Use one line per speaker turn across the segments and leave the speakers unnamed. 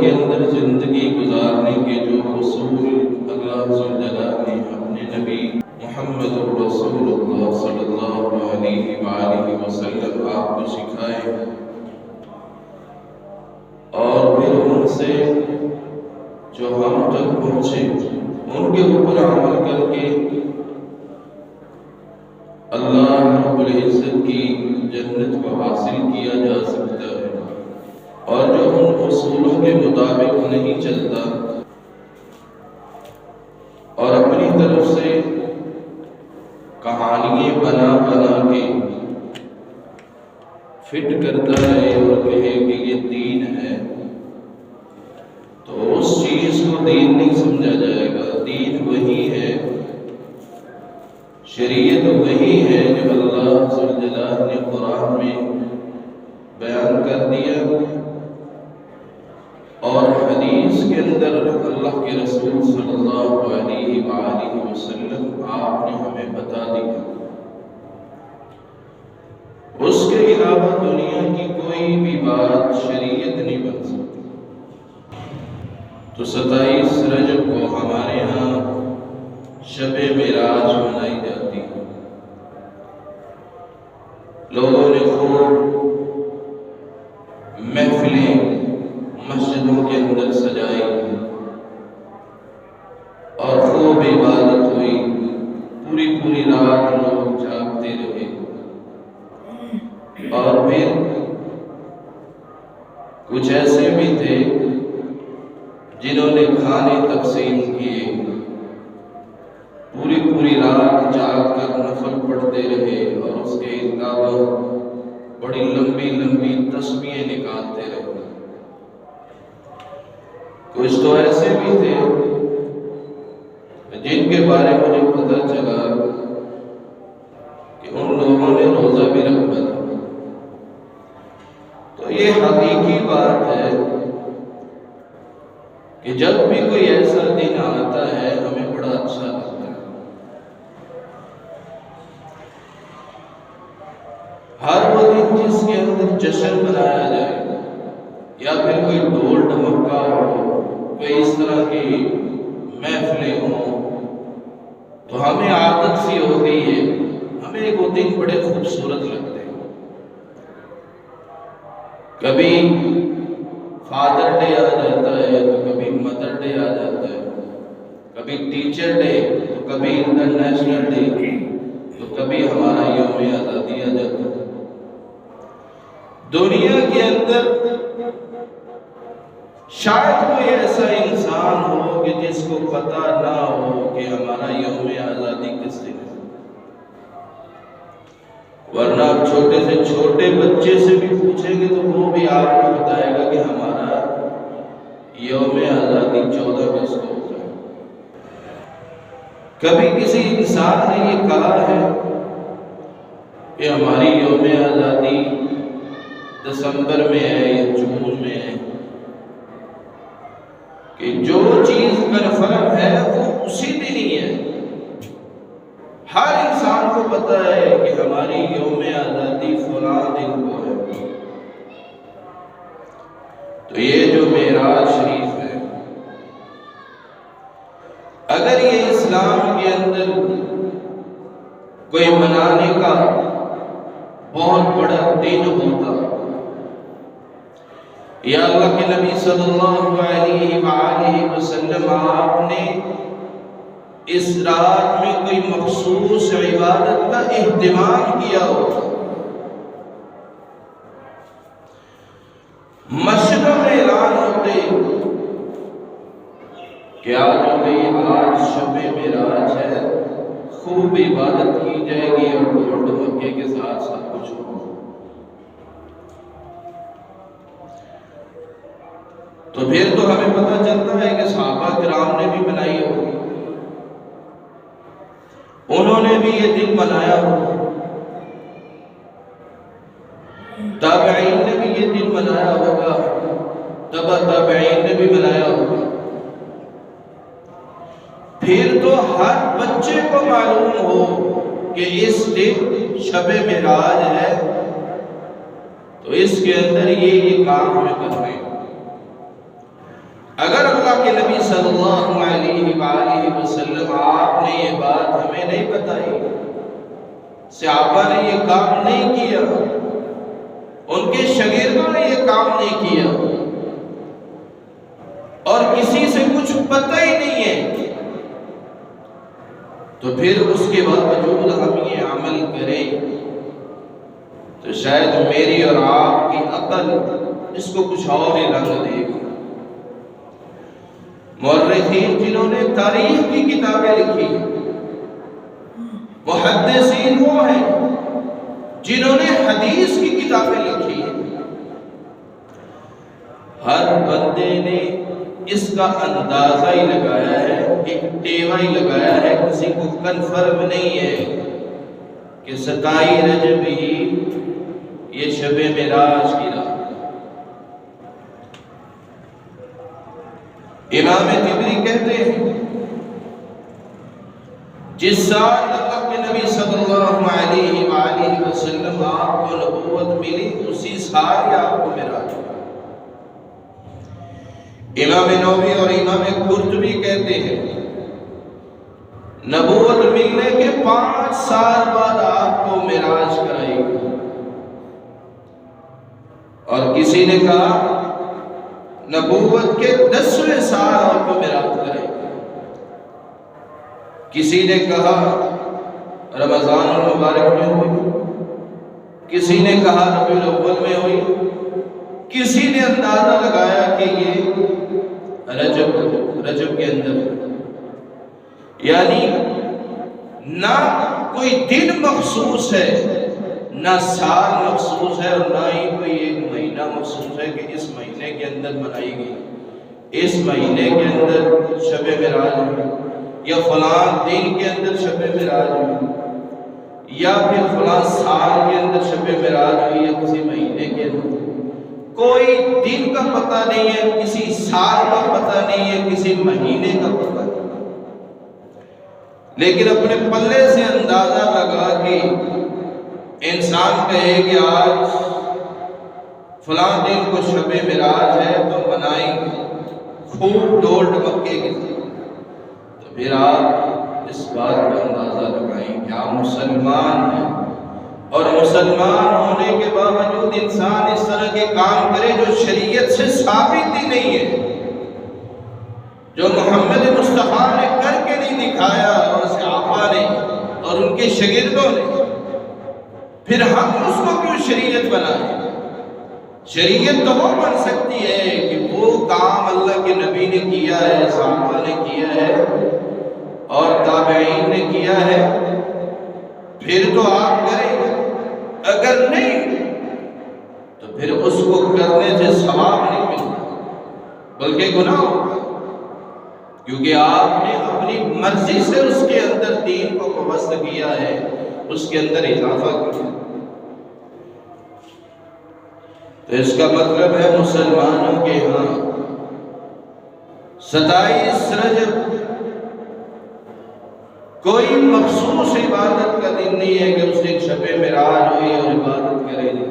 کے اندر زندگی گزارنے کے جو اصول اللہ ذوالجلال نے اپنے نبی محمد رسول اللہ صلی اللہ علیہ وآلہ وسلم آپ کو سکھائے اور پھر ان سے جو ہم تک پہنچے ان کے اوپر عمل کر کے اللہ رب العزت کی جنت کو حاصل کیا جا سکتا ہے۔ اور جو ان اصولوں کے مطابق نہیں چلتا اور اپنی طرف سے کہانیاں بنا بنا کے فٹ کرتا ہے اور کہے کہ یہ دین ہے، تو اس چیز کو دین نہیں سمجھا جائے گا۔ دین وہی ہے، شریعت وہی ہے جو اللہ ذوالجلال نے قرآن میں بیان کر دیا اور حدیث کے اندر اللہ کے رسول صلی اللہ علیہ وآلہ وسلم آپ نے ہمیں بتا دیا۔ اس کے علاوہ دنیا کی کوئی بھی بات شریعت نہیں بن سکتی۔ تو 27 رجب کو ہمارے ہاں شب معراج منائی جاتی ہے۔ لوگوں نے خوب محفلیں مسجدوں کے اندر سجائی اور خوب عبادت ہوئی، پوری رات لوگ جاگتے رہے اور پھر کچھ ایسے بھی تھے جنہوں نے کھانے تقسیم کیے، پوری رات جاگ کر نفل پڑھتے رہے اور اس کے علاوہ بڑی لمبی تسبیحیں نکالتے رہے۔ کچھ تو ایسے بھی تھے جن کے بارے میں مجھے پتہ چلا کہ ان لوگوں نے روزہ بھی رکھا تھا۔ تو یہ حقیقی بات ہے کہ جب بھی کوئی ایسا دن آتا ہے ہمیں بڑا اچھا لگتا ہے۔ ہر وہ دن جس کے اندر جشن منایا جائے یا پھر کوئی ڈھول ڈھمکا ہو، کوئی اس طرح کی محفلیں ہوں، تو ہمیں عادت سی ہو گئی ہے، ہمیں وہ دن بڑے خوبصورت لگتے ہیں۔ کبھی فادر ڈے آ جاتا ہے تو کبھی مدر ڈے آ جاتا ہے، کبھی ٹیچر ڈے تو کبھی انٹرنیشنل ڈے تو کبھی ہمارا یوم آزادی آ جاتا ہے۔ دنیا کے اندر شاید کوئی ایسا انسان ہو کہ جس کو پتہ نہ ہو کہ ہمارا یوم آزادی کس دن ہے، ورنہ آپ چھوٹے سے چھوٹے بچے سے بھی پوچھیں گے تو وہ بھی آپ کو بتائے گا کہ ہمارا یوم آزادی 14 اگست کو ہوتا ہے۔ کبھی کسی انسان نے یہ کہا ہے کہ ہماری یوم آزادی دسمبر میں ہے یا جون میں ہے، کہ جو چیز کنفرم ہے وہ اسی دن ہی ہے۔ ہر انسان کو پتہ ہے کہ ہماری یوم آزادی فلاں دن کو ہے۔ تو یہ جو معراج شریف ہے، اگر یہ اسلام کے اندر کوئی منانے کا بہت بڑا دن ہوتا یا اللہ کے نبی صلی اللہ علیہ وآلہ وسلم آپ نے اس رات میں کوئی مخصوص عبادت کا اہتمام کیا ہوتا، مسجدوں میں اعلان ہوتے کہ آج شب معراج ہے، خوب عبادت کی جائے گی اور ڈھول ڈھمکے کے ساتھ سب کچھ ہوگا۔ تو پھر تو ہمیں پتہ چلتا ہے کہ صحابہ کرام نے بھی بنائی ہوگی، انہوں نے بھی یہ دن منایا ہوگا، تابعین نے بھی یہ دن منایا ہوگا، تبع تابعین نے بھی منایا ہوگا۔ پھر تو ہر بچے کو معلوم ہو کہ اس دن شب معراج ہے، تو اس کے اندر یہ کام ہمیں کرنے ہیں۔ اللہ کے نبی صلی اللہ علیہ وآلہ وسلم آپ نے یہ بات ہمیں نہیں بتائی، صحابہ نے یہ کام نہیں کیا، ان کے شاگردوں نے یہ کام نہیں کیا، اور کسی سے کچھ پتہ ہی نہیں ہے، تو پھر اس کے باوجود ہم یہ عمل کریں تو شاید میری اور آپ کی عقل اس کو کچھ اور ہی رنگ دے گی۔ مورخین جنہوں نے تاریخ کی کتابیں لکھی، محدثین وہ ہیں جنہوں نے حدیث کی کتابیں لکھی ہیں، ہر بندے نے اس کا اندازہ ہی لگایا ہے، ایک ٹیوا ہی لگایا ہے، کسی کو کنفرم نہیں ہے کہ 27 رجب ہی یہ شب معراج کی رات۔ امام طبری کہتے ہیں جس سال اللہ کے نبی صلی اللہ علیہ وآلہ وسلم آپ کو نبوت ملی، اسی سال ہی آپ کو معراج ہوا۔ امام نووی اور امام قرطبی کہتے ہیں نبوت ملنے کے 5 سال بعد آپ کو معراج کرائی گئی، اور کسی نے کہا نبوت کے 10ویں سال آپ کو معراج کرائی گئی، کسی نے کہا رمضان المبارک میں ہوئی، کسی نے کہا ربیع الاول میں ہوئی، کسی نے اندازہ لگایا کہ یہ رجب کے اندر ہے۔ یعنی نہ کوئی دن مخصوص ہے، نہ سال مخصوص ہے، اور نہ ہی کوئی ایک مہینہ مخصوص ہے کہ اس مہینے کے اندر منائی گئی، اس مہینے کے اندر شب معراج ہوئی، یا فلاں دن کے اندر شب معراج ہوئی، یا پھر فلاں سال کے اندر شب معراج ہوئی، یا کسی مہینے کے اندر۔ کوئی دن کا پتہ نہیں ہے، کسی سال کا پتہ نہیں ہے، کسی مہینے کا پتہ نہیں، لیکن اپنے پلے سے اندازہ لگا کے انسان کہے کہ آج فلاں دن کو شب معراج ہے تو منائیں گے خوب ڈول ڈمکے کے ساتھ، تو پھر آپ اس بات کا اندازہ لگائیں کہ آپ مسلمان ہیں، اور مسلمان ہونے کے باوجود انسان اس طرح کے کام کرے جو شریعت سے ثابت ہی نہیں ہے، جو محمد مصطفیٰ نے کر کے نہیں دکھایا، اور صحابہ نے اور ان کے شاگردوں نے، پھر ہم اس کو کیوں شریعت بنائیں؟ شریعت تو وہ بن سکتی ہے کہ وہ کام اللہ کے نبی نے کیا ہے، صحابہ نے کیا ہے، اور تابعین نے کیا ہے، پھر تو آپ کریں گے، اگر نہیں تو پھر اس کو کرنے سے ثواب نہیں ملتا بلکہ گناہ ہوگا، کیونکہ آپ نے اپنی مرضی سے اس کے اندر دین کو پابند کیا ہے، اس کے اندر اضافہ کیا۔ تو اس کا مطلب ہے مسلمانوں کے ہاں 27 رجب کوئی مخصوص عبادت کا دن نہیں ہے کہ اس دن شب معراج ہوئی اور عبادت کرے گی،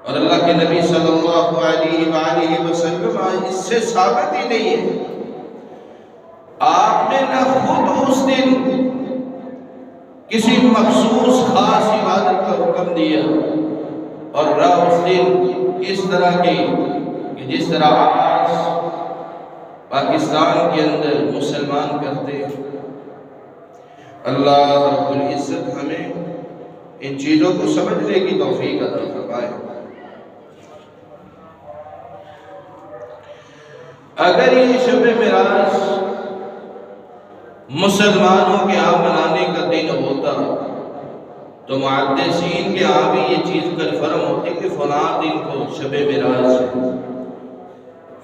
اور اللہ کے نبی صلی اللہ علیہ وآلہ وسلم اس سے ثابت ہی نہیں ہے۔ آپ نے نہ خود اس دن کسی مخصوص خاص عبادت کا حکم دیا، اور نہ اس دن اس طرح کی کہ جس طرح آج پاکستان کے اندر مسلمان کرتے ہیں۔ اللہ رب العزت ہمیں ان چیزوں کو سمجھنے کی توفیق عطا فرمائے۔ اگر یہ شب معراج مسلمانوں کے ہاں منانے کا دن ہوتا تو محدثین کے ہاں بھی یہ چیز کنفرم ہوتی کہ فلاں دن کو شب معراج ہے،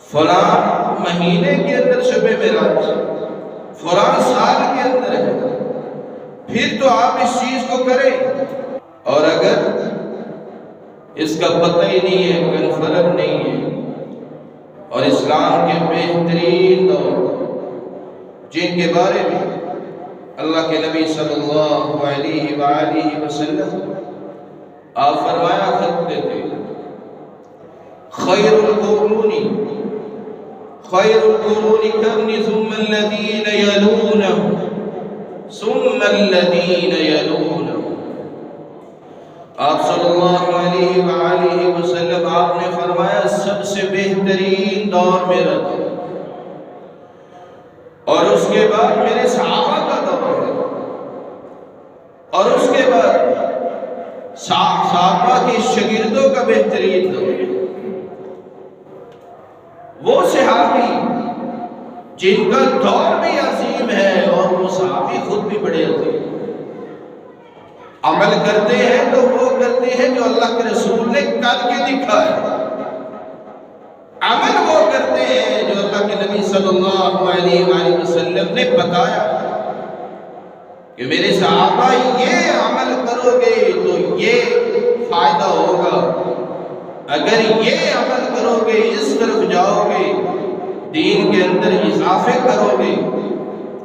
فلاں مہینے کے اندر شب معراج، فلاں سال کے اندر ہے، پھر تو آپ اس چیز کو کریں۔ اور اگر اس کا پتہ ہی نہیں ہے، کنفرم نہیں ہے، اور اسلام کے بہترین دور جن کے بارے میں اللہ کے نبی صلی اللہ علیہ وآلہ وسلم آپ فرمایا کرتے تھے خیر القرون خیر القرون قرنی ثم الذین یلونہم ثم الذین یلونہم۔ آپ صلی اللہ علیہ وآلہ وسلم آپ نے فرمایا سب سے بہترین دور میرا دور، اور اس کے بعد میرے صحابہ کا دور ہے، اور اس کے بعد صحابہ کے شاگردوں کا بہترین دور ہے۔ وہ صحابی جن کا دور بھی عظیم ہے اور وہ صحابی خود بھی بڑے عظیم ہیں، عمل کرتے ہیں تو وہ کرتے ہیں جو اللہ کے رسول نے کر کے دکھایا، عمل وہ کرتے ہیں جو اللہ کے نبی صلی اللہ علیہ وآلہ وسلم نے بتایا کہ میرے صحابہ یہ عمل کرو گے تو یہ فائدہ ہوگا، اگر یہ عمل کرو گے، اس طرف جاؤ گے، دین کے اندر اضافے کرو گے،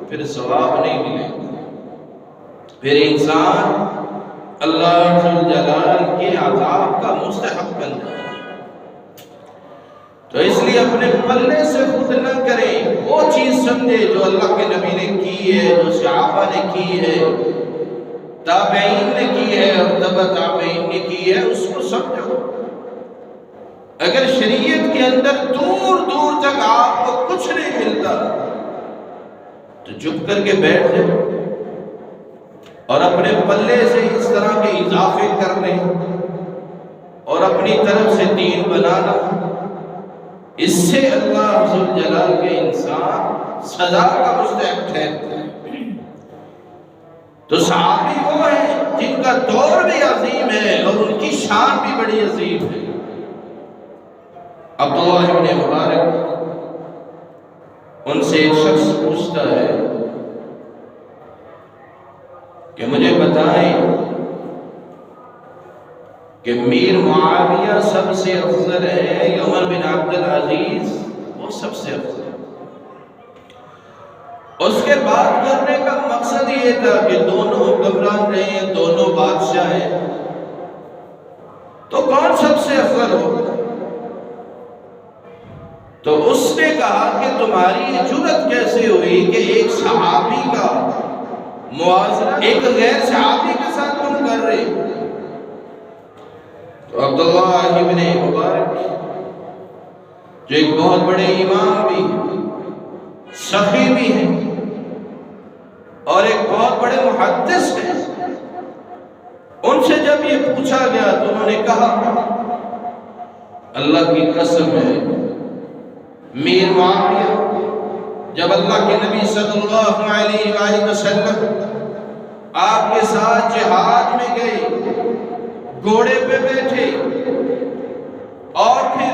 پھر ثواب نہیں ملے گا، پھر انسان اللہ ذوالجلال کے عذاب کا مستحق بن جائے۔ تو اس لیے اپنے پلے سے خود نہ کریں، وہ چیز سمجھے جو اللہ کے نبی نے کی ہے، جو صحابہ نے کی ہے، تابعین نے کی ہے اور تبع تابعین نے کی ہے، اس کو سمجھو۔ اگر شریعت کے اندر دور دور تک آپ کو کچھ نہیں ملتا تو چپ کر کے بیٹھ جائے اور اپنے پلے سے اس طرح کے اضافے کرنے اور اپنی طرف سے دین بنانا، اس سے اللہ ذوالجلال کے انسان سزا کا مستحق ٹھہرتا ہے۔ تو صحابی وہ ہیں جن کا دور بھی عظیم ہے اور ان کی شان بھی بڑی عظیم ہے۔ عبداللہ ابن مبارک، ان سے ایک شخص پوچھتا ہے کہ مجھے بتائیں کہ میر معاویہ سب سے افضل ہے یا عمر بن عبد العزیز وہ سب سے افضل ہے؟ اس کے بات کرنے کا مقصد یہ تھا کہ دونوں حکمران رہے ہیں، دونوں بادشاہ ہیں، تو کون سب سے افضل ہوگا؟ تو اس نے کہا کہ تمہاری جرأت کیسے ہوئی کہ ایک صحابی کا موازنہ ایک غیر صحابی کے ساتھ تم کر رہے ہو؟ تو عبداللہ ابن مبارک جو ایک بہت بڑے امام بھی، سخی بھی ہیں اور ایک بہت بڑے محدث ہیں، ان سے جب یہ پوچھا گیا تو انہوں نے کہا اللہ کی قسم ہے میر معاویہ جب اللہ کے نبی صلی اللہ علیہ وآلہ وسلم آپ کے ساتھ جہاد میں گئے، گھوڑے پہ بیٹھے اور پھر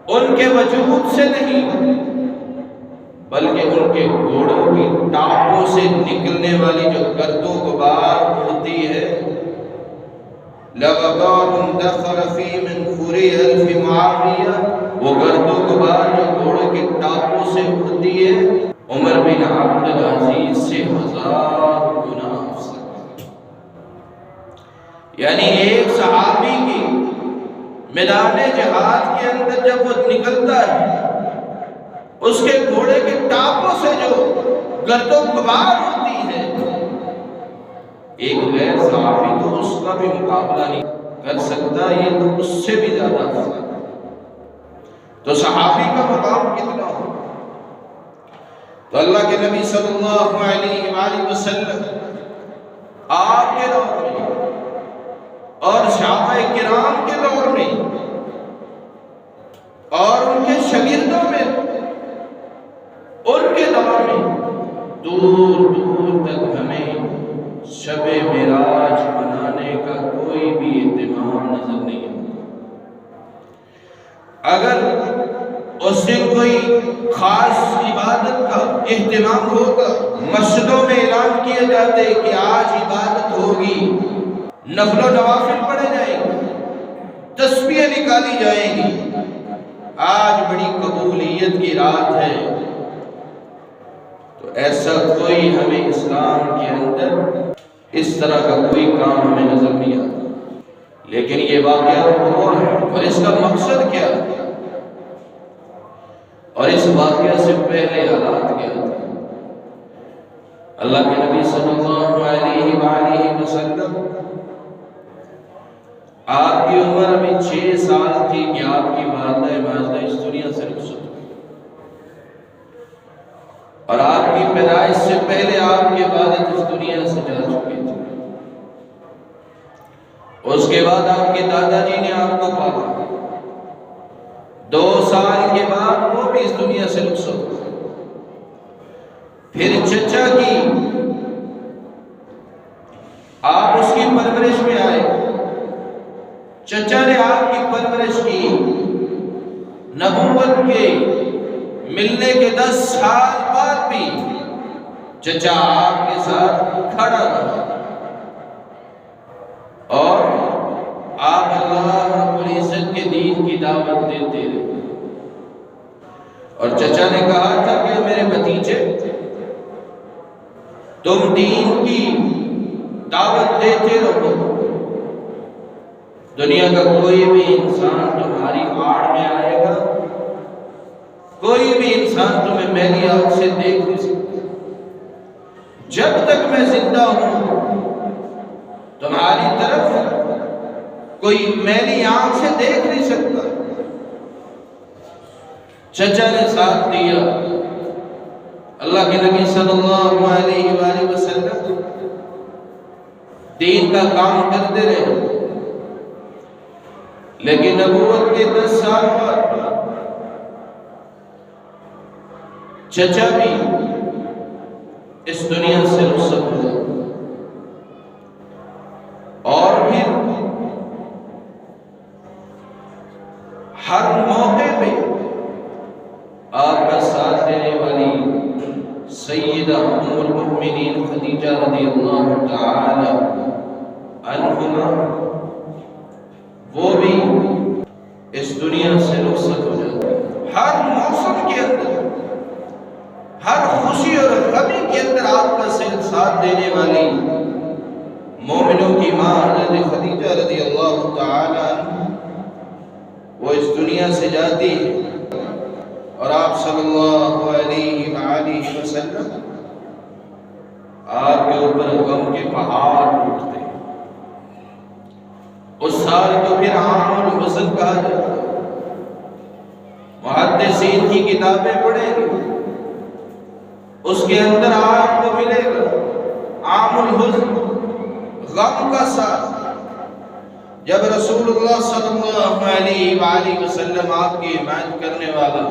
ان کے وجود سے نہیں بلکہ ان کے گھوڑوں کی ٹانپوں سے نکلنے والی جو گرد و غبار اڑتی ہے، لَغَبَارٌ دَخَلَ فِي مِنْخُرِ أَلْفِ مُعَاوِيَةَ، وہ گرد و غبار جو گھوڑے کے ٹانپوں سے اڑتی ہے عمر بن عبد العزیز سے 1000 گنا افضل۔ یعنی ایک صحابی کی میدان جہاد کے اندر جب وہ نکلتا ہے، اس کے گھوڑے کے ٹانپوں سے جو گرد و غبار اڑتی ہے، ایک غیر صحابی تو اس کا بھی مقابلہ نہیں کر سکتا، یہ تو اس سے بھی زیادہ افضل ہے۔ تو صحابی کا مقام کتنا ہو؟ تو اللہ کے نبی صلی اللہ علیہ وآلہ وسلم آپ کے دور میں اور صحابہ کرام کے دور میں اور ان کے شاگردوں میں، ان کے دور میں دور دور تک ہمیں شب معراج منانے کا کوئی بھی اہتمام نظر نہیں آتا۔ اگر اس دن کوئی خاص عبادت کا اہتمام ہوتا، مسجدوں میں اعلان کیے جاتے کہ آج عبادت ہوگی، نفل و نوافل پڑھے جائیں گے، تسبیح نکالی جائیں گی، آج بڑی قبولیت کی رات ہے، تو ایسا کوئی ہمیں اسلام کے اندر اس طرح کا کوئی کام ہمیں نظر نہیں آتا۔ لیکن یہ واقعہ ہوا ہے اور اس کا مقصد کیا ہے؟ اور اس واقعہ سے پہلے حالات کیا تھے؟ اللہ کے نبی صلی اللہ علیہ وآلہ وسلم آپ کی عمر ابھی 6 سال تھی کہ آپ کی والدہ ماجدہ اس دنیا سے رخصت ہوئی، اور آپ کی پیدائش سے پہلے آپ کے والد اس دنیا سے جا چکے تھے۔ اس کے بعد آپ کے دادا جی نے آپ کو پالا، 2 سال کے بعد وہ بھی اس دنیا سے رخصت ہوئے۔ پھر چچا کی آپ اس کی پرورش میں آئے، چچا نے آپ کی پرورش کی، نبوت کے ملنے کے 10 سال بعد بھی چچا آپ کے ساتھ کھڑا رہا، اور آپ اللہ رب العزت کے دین کی دعوت دیتے رہے۔ اور چچا نے کہا تھا کہ میرے بھتیجے، تم دین کی دعوت دیتے رہو، دنیا کا کوئی بھی انسان تمہاری آڑ میں آئے گا، کوئی بھی انسان تمہیں میلی آنکھ سے دیکھ نہیں سکتا۔ جب تک میں زندہ ہوں تمہاری طرف کوئی میلی آنکھ سے دیکھ نہیں سکتا۔ چچا نے ساتھ دیا، اللہ کے نبی صلی اللہ علیہ وآلہ وسلم دین کا کام کرتے رہے، لیکن نبوت کے 10 سال بعد چچا بھی اس دنیا سے رخصت ہوا، اور پھر ہر موقع پہ آپ کا ساتھ دینے والی سیدہ ام المؤمنین خدیجہ رضی اللہ تعالی عنہا، وہ بھی اس دنیا سے رخصت ہو جاتی ہے۔ ہر موسم کے اندر، ہر خوشی اور غمی کے اندر آپ کا ساتھ دینے والی مومنوں کی ماں حضرت خدیجہ رضی اللہ تعالی عنہ وہ اس دنیا سے جاتی ہے، اور آپ صلی اللہ علیہ وآلہ وسلم آپ کے اوپر غم کے پہاڑ ٹوٹتے ہیں۔ اس سال کو پھر عام الحزن کہا جاتا ہے۔ محدثین کی کتابیں پڑھیں گے، اس کے اندر آپ کو ملے گا عام الحزن، غم کا سال، جب رسول اللہ صلی اللہ علیہ وآلہ وسلم آپ کی حمایت کرنے والا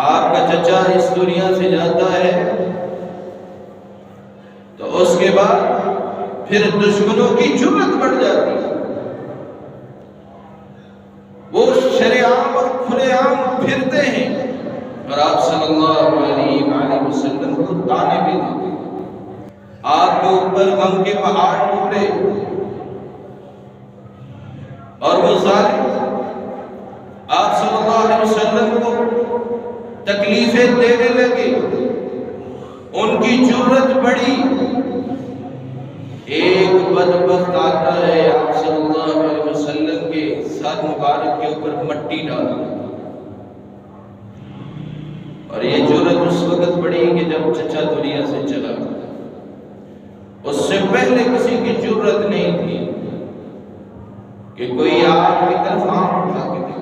آپ کا چچا اس دنیا سے جاتا ہے، تو اس کے بعد پھر دشمنوں کی جرأت بڑھ جاتی ہے، وہ شریعام اور کھلے عام پھرتے ہیں، اور آپ صلی اللہ علیہ وآلہ وسلم کو تانے بھی دیتے ہیں۔ آپ کے اوپر غم کے پہاڑ ٹوٹے، اور وہ ظالم آپ صلی اللہ علیہ وسلم کو تکلیفیں دینے لگے، ان کی جرأت بڑھی۔ ایک بدبخت آتا ہے، آپ صلی اللہ علیہ وسلم کے سر مبارک کے اوپر مٹی ڈالتا، اور یہ جرأت اس وقت بڑھی کہ جب چچا دنیا سے چلا گیا۔ اس سے پہلے کسی کی جرأت نہیں تھی کہ کوئی آپ کی طرف آنکھ اٹھا کے دیکھے،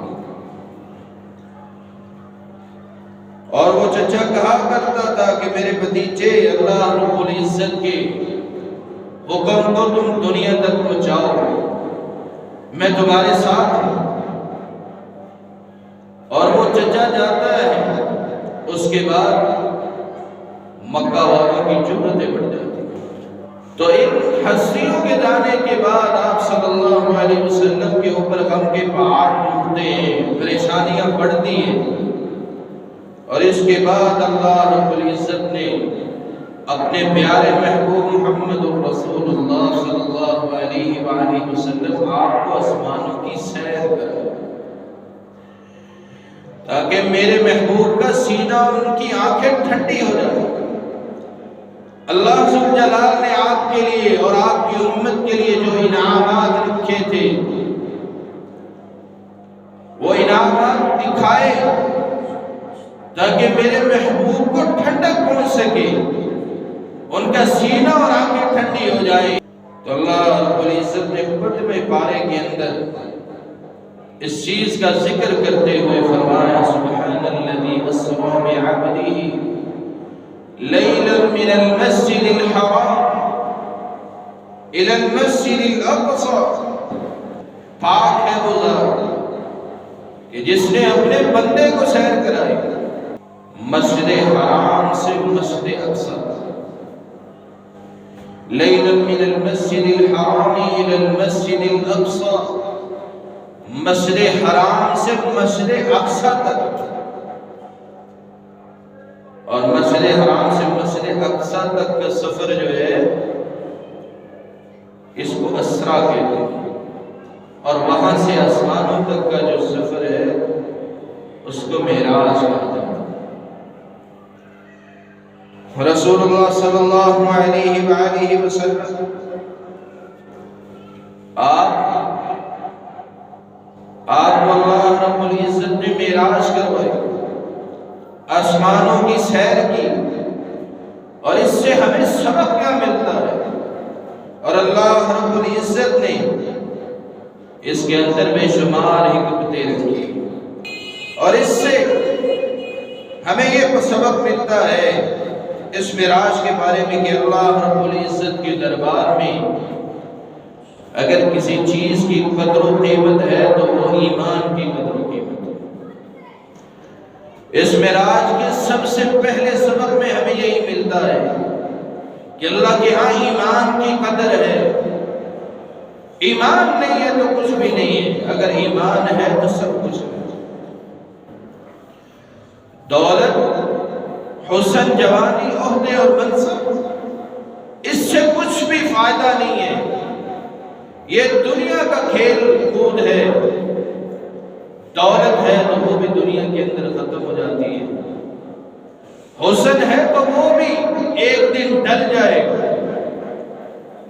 اور وہ چچا کہا کرتا تھا کہ میرے بھتیجے، اللہ رب العزت کے حکم کو تم دنیا تک پہنچاؤ، میں تمہارے ساتھ ہوں۔ اور وہ چچا جاتا ہے، اس کے بعد مکہ والوں کی جرأتیں بڑھ جاتی ہیں۔ تو ان ہستیوں کے جانے کے بعد آپ صلی اللہ علیہ وسلم کے اوپر غم کے پہاڑ ٹوٹتے ہیں، پریشانیاں بڑھتی ہیں، اور اس کے بعد اللہ رب العزت نے اپنے پیارے محبوب محمد رسول اللہ صلی اللہ علیہ وآلہ وسلم آپ کو آسمانوں کی سیر کرائی، تاکہ میرے محبوب کا سینہ اور ان کی آنکھیں ٹھنڈی ہو جائیں۔ اللہ ذوالجلال نے آپ کے لیے اور آپ کی امت کے لیے جو انعامات رکھے تھے، وہ انعامات دکھائے، تاکہ میرے محبوب کو ٹھنڈک پہنچ سکے، ان کا سینہ اور آنکھیں ٹھنڈی ہو جائے۔ تو اللہ رب العزت نے 5ویں پارے کے اندر اس چیز کا ذکر کرتے ہوئے فرمایا سبحان الذی اسری بعبدہ لیلا من المسجد الحرام الی المسجد الاقصی، پاک ہے وہ ذات کہ جس نے اپنے بندے کو سیر کرائی مسجد حرام سے مسجد اقصی، لیلا من المسجد الحرام الی المسجد الاقصی، مسجد حرام سے مسجد اقصی تک، اور مسجد حرام سے مسجد اقصی تک کا سفر جو ہے اس کو اسرا کہتے ہیں، اور وہاں سے آسمانوں تک کا جو سفر ہے اس کو معراج کہا جاتا ہے۔ رسول اللہ صلی اللہ علیہ وآلہ وسلم آپ کو اللہ رب العزت نے معراج کروائی، آسمانوں کی سیر کی، اور اس سے ہمیں سبق کیا ملتا ہے؟ اور اللہ رب العزت نے اس کے اندر بے شمار حکمتیں رکھی، اور اس سے ہمیں یہ سبق ملتا ہے اس معراج کے بارے میں کہ اللہ رب العزت کے دربار میں اگر کسی چیز کی قدر و قیمت ہے تو وہ ایمان کی قدر و قیمت ہے۔ اس معراج کے سب سے پہلے سبق میں ہمیں یہی ملتا ہے کہ اللہ کے ہاں ایمان کی قدر ہے۔ ایمان نہیں ہے تو کچھ بھی نہیں ہے، اگر ایمان ہے تو سب کچھ ہے۔ دولت، حسن، جوانی، عہدے اور منصب، اس سے کچھ بھی فائدہ نہیں ہے، یہ دنیا کا کھیل کود ہے۔ دولت ہے تو وہ بھی دنیا کے اندر ختم ہو جاتی ہے، حسن ہے تو وہ بھی ایک دن ڈل جائے گا،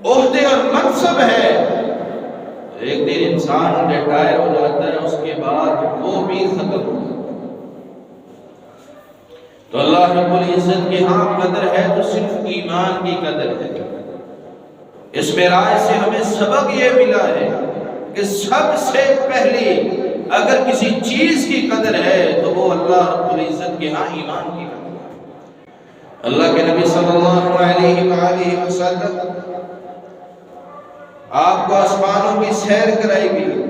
عہدے اور منصب ہے ایک دن انسان ریٹائر ہو جاتا ہے، اس کے بعد وہ بھی ختم ہو جاتا ہے۔ تو اللہ رب العزت کے ہاں قدر ہے تو صرف ایمان کی قدر ہے۔ اس معراج سے ہمیں سبق یہ ملا ہے کہ سب سے پہلی اگر کسی چیز کی قدر ہے تو وہ اللہ رب العزت کے ہاں ایمان کی قدر ہے۔ اللہ کے نبی صلی اللہ علیہ وآلہ وسلم آپ کو آسمانوں کی سیر کرائی گئی،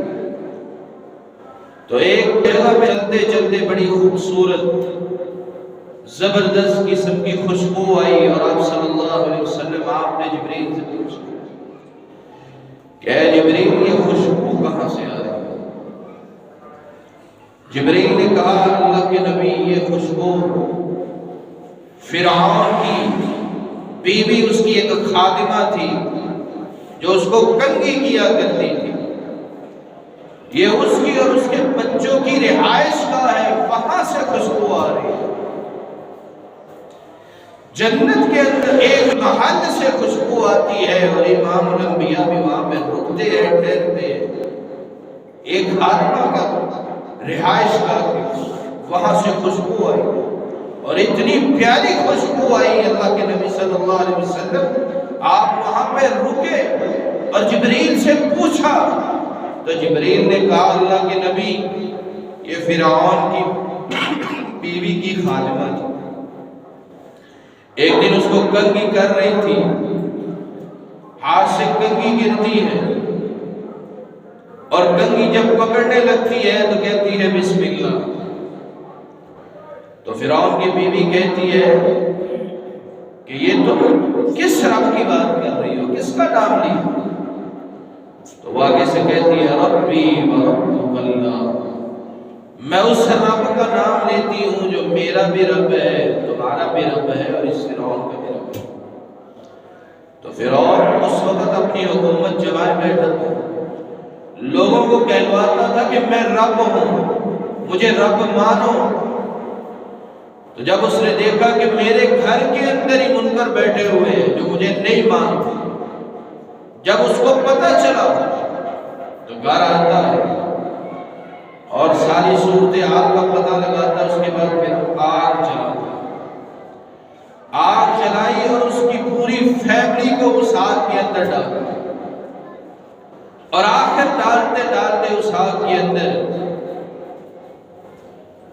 تو ایک جگہ پہ چلتے چلتے بڑی خوبصورت زبردست قسم کی خوشبو آئی، اور آپ صلی اللہ علیہ وسلم آپ نے جبریل سے پوچھا کہ اے جبریل یہ خوشبو کہاں سے آ رہی ہے؟ جبریل نے کہا اللہ کے نبی یہ خوشبو فرعون کی بیوی اس کی ایک خادمہ تھی جو اس کو کنگھی کیا کرتی تھی، یہ اس کی اور اس کے بچوں کی رہائش گاہ ہے، وہاں سے خوشبو آ رہی ہے۔ جنت کے اندر ایک محل سے خوشبو آتی ہے، اور امام الانبیاء بھی وہاں پہ رکتے ہیں، ٹھہرتے ہیں، ایک خادمہ کا رہائش گاہ کی وہاں سے خوشبو آئی، اور اتنی پیاری خوشبو آئی اللہ کے نبی صلی اللہ علیہ وسلم آپ وہاں پہ رکے اور جبریل سے پوچھا، تو جبریل نے کہا اللہ کے نبی یہ فرعون کی بیوی کی خادمہ تھی، ایک دن اس کو کنگھی کر رہی تھی، ہاتھ سے کنگھی گرتی ہے، اور کنگھی جب پکڑنے لگتی ہے تو کہتی ہے بسم اللہ، تو فرعون کی بیوی کہتی ہے کہ یہ تم کس رب کی بات کر رہی ہو، کس کا نام لی؟ تو وہ آگے سے کہتی ہے ربی و ربک اللہ، میں اس رب کا نام لیتی ہوں جو میرا بھی رب ہے، تمہارا بھی رب ہے، اور اس فرعون کا بھی رب ہے۔ تو فرعون اس وقت اپنی حکومت جمائے بیٹھا تھا، لوگوں کو کہلواتا تھا کہ میں رب ہوں، مجھے رب مانو۔ تو جب اس نے دیکھا کہ میرے گھر کے اندر ہی منکر بیٹھے ہوئے ہیں جو مجھے نہیں مانتے، جب اس کو پتہ چلا تو گھر آتا ہے اور ساری صورتحال کا پتہ لگاتا ہے، اس کے بعد پھر آگ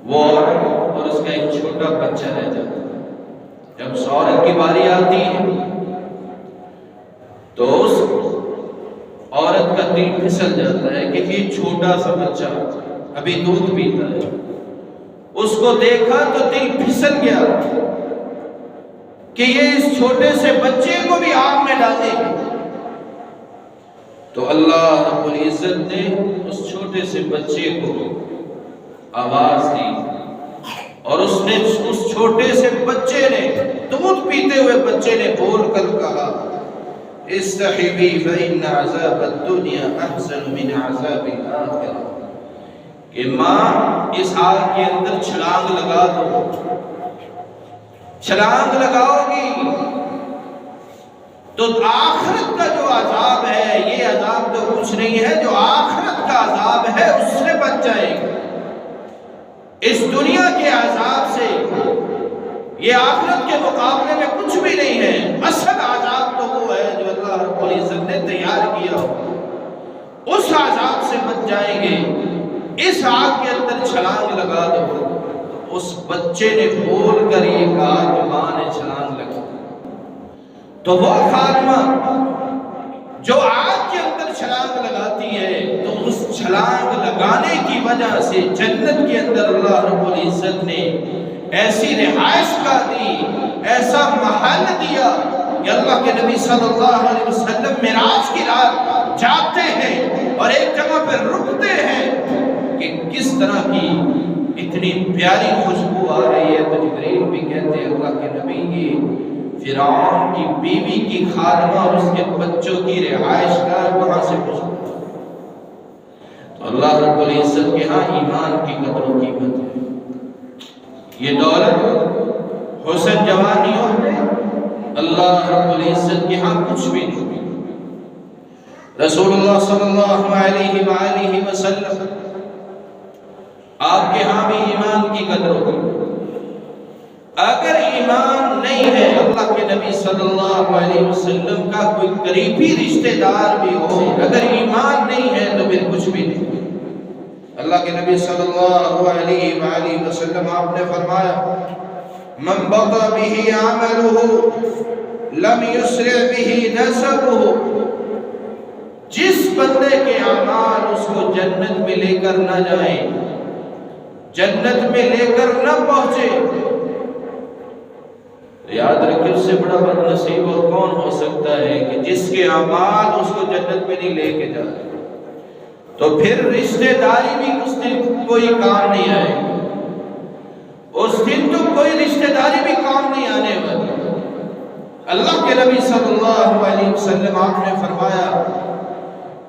وہ عورت اور اس کا ایک چھوٹا بچہ رہ جاتا ہے۔ جب اس عورت کی باری آتی ہے تو اس عورت کا دل پھسل جاتا ہے کہ یہ چھوٹا سا بچہ ابھی دودھ پیتا ہے، اس کو دیکھا تو دل پھسل گیا کہ یہ اس چھوٹے سے بچے کو بھی آگ میں ڈالے گی۔ تو اللہ رب العزت نے اس چھوٹے سے بچے کو آواز دی اور اس چھوٹے سے بچے نے، دودھ پیتے ہوئے بچے نے بول کر کہا استحبی فإن عذاب الدنیا احسن من عذاب الآخرہ، کہ ماں اس آگ کے اندر چھلانگ لگا دو، چھلانگ لگاؤ گی تو آخرت کا جو عذاب ہے، یہ عذاب تو کچھ نہیں ہے، جو آخرت کا عذاب ہے اس سے بچ جائے گا۔ اس دنیا کے عذاب سے یہ آخرت کے مقابلے میں کچھ بھی نہیں ہے۔ اصل عذاب تو وہ ہے جو اللہ رب العزت نے تیار کیا، اس عذاب سے بچ جائیں گے۔ اس آگ کے اندر چھلانگ لگا دو۔ اس بچے نے بول کر یہ کہا کہ ماں نے چھلانگ لگا، تو وہ خاتمہ جو آگ کے اندر چھلانگ لگاتی ہے تو اس چھلانگ لگانے کی وجہ سے جنت کے اندر اللہ رب العزت نے ایسی رہائش کا دی، ایسا محل دیا کہ اللہ کے نبی صلی اللہ علیہ وسلم معراج کی رات جاتے ہیں اور ایک جگہ پر رکتے ہیں کہ کس طرح کی اتنی پیاری خوشبو آ رہی ہے، تو جبریل بھی کہتے ہیں اللہ کے نبی یہ فرعون کی بیوی کی خادمہ اور اس کے بچوں کی رہائش گاہ وہاں سے خوشبو۔ تو اللہ رب العزت کے ہاں ایمان کی قدر و قیمت ہے۔ یہ دولت حسن جوانیوں میں اللہ رب العزت کے ہاں کچھ بھی نہیں۔ رسول اللہ صلی اللہ علیہ وآلہ وسلم آپ کے ہاں بھی ایمان کی قدر ہوگی۔ اگر ایمان نہیں ہے، اللہ کے نبی صلی اللہ علیہ وسلم کا کوئی قریبی رشتہ دار بھی ہو، اگر ایمان نہیں ہے تو پھر کچھ بھی نہیں۔ اللہ کے نبی صلی اللہ علیہ وآلہ وسلم آپ نے فرمایا من بطا به عمله لم يسرع به نسبه، جس بندے کے اعمال اس کو جنت میں لے کر نہ جائیں، جنت میں لے کر نہ پہنچے، یاد رکھیں اس سے بڑا بد نصیب اور کون ہو سکتا ہے کہ جس کے اعمال اس کو جنت میں نہیں لے کے جائے، تو پھر رشتہ داری بھی اس دن کوئی کام نہیں آئے، اس دن تو کوئی رشتہ داری بھی کام نہیں آنے والی۔ اللہ کے نبی صلی اللہ علیہ وسلم آپ نے فرمایا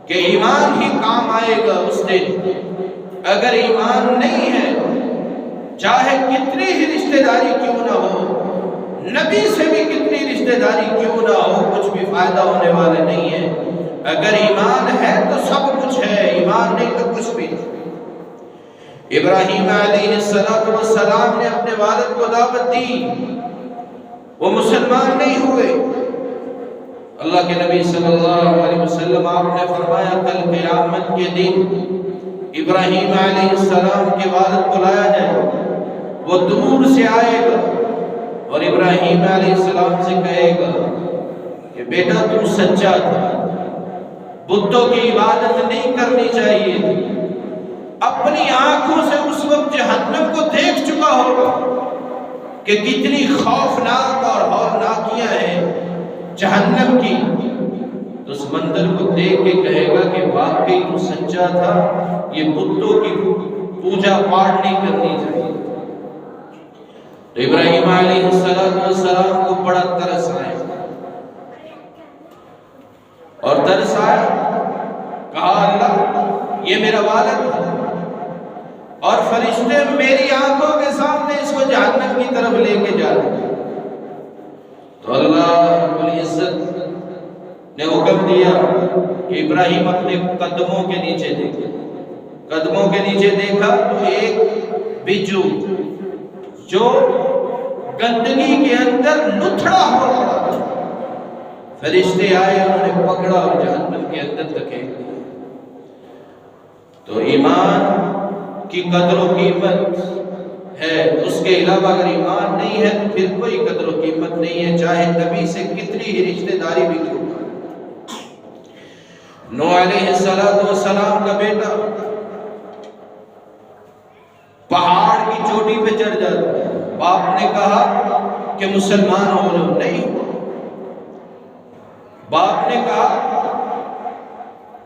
کہ ایمان ہی کام آئے گا اس دن، اگر ایمان نہیں ہے چاہے کتنی ہی رشتہ داری کیوں نہ ہو، نبی سے بھی کتنی رشتہ داری کیوں نہ ہو، کچھ بھی فائدہ ہونے والا نہیں ہے۔ اگر ایمان ہے تو سب کچھ ہے، ایمان نہیں تو کچھ بھی نہیں۔ ابراہیم علیہ السلام نے اپنے والد کو دعوت دی، وہ مسلمان نہیں ہوئے۔ اللہ کے نبی صلی اللہ علیہ وسلم آپ نے فرمایا کل قیامت کے دن ابراہیم علیہ السلام کے والد کو لایا جائے، وہ دور سے آئے گا اور ابراہیم علیہ السلام سے کہے گا کہ بیٹا تم سچا تھا، بتوں کی عبادت نہیں کرنی چاہیے تھی، اپنی آنکھوں سے اس وقت جہنم کو دیکھ چکا ہوگا کہ کتنی خوفناک اور ہولناکیاں ہیں جہنم کی، تو اس منظر کو دیکھ کے کہے گا کہ واقعی تو سچا تھا، یہ بتوں کی پوجا پاٹ نہیں کرنی چاہیے۔ تو ابراہیم علیہ السلام کو بڑا ترس آیا اور ترس آیا، کہا اللہ یہ میرا والد ہے اور فرشتے میری آنکھوں کے سامنے اس کو جہنم کی طرف لے کے جا رہے ہیں۔ تو اللہ رب العزت نے حکم دیا کہ ابراہیم اپنے قدموں کے نیچے دیکھے، قدموں کے نیچے دیکھا تو ایک بجو جو گندگی کے اندر لتھڑا ہوا پڑا تھا، فرشتے آئے انہوں نے پکڑا اور جہنم کے اندر دھکیل دیا۔ تو ایمان کی قدر و قیمت ہے، اس کے علاوہ اگر ایمان نہیں ہے تو پھر کوئی قدر و قیمت نہیں ہے، چاہے نبی سے کتنی ہی رشتہ داری بھی کیوں نہ۔ نوح علیہ السلام کا بیٹا پہاڑ کی چوٹی پہ چڑھ جاتا ہے، باپ نے کہا کہ مسلمان ہو لو، نہیں ہوا۔ باپ نے کہا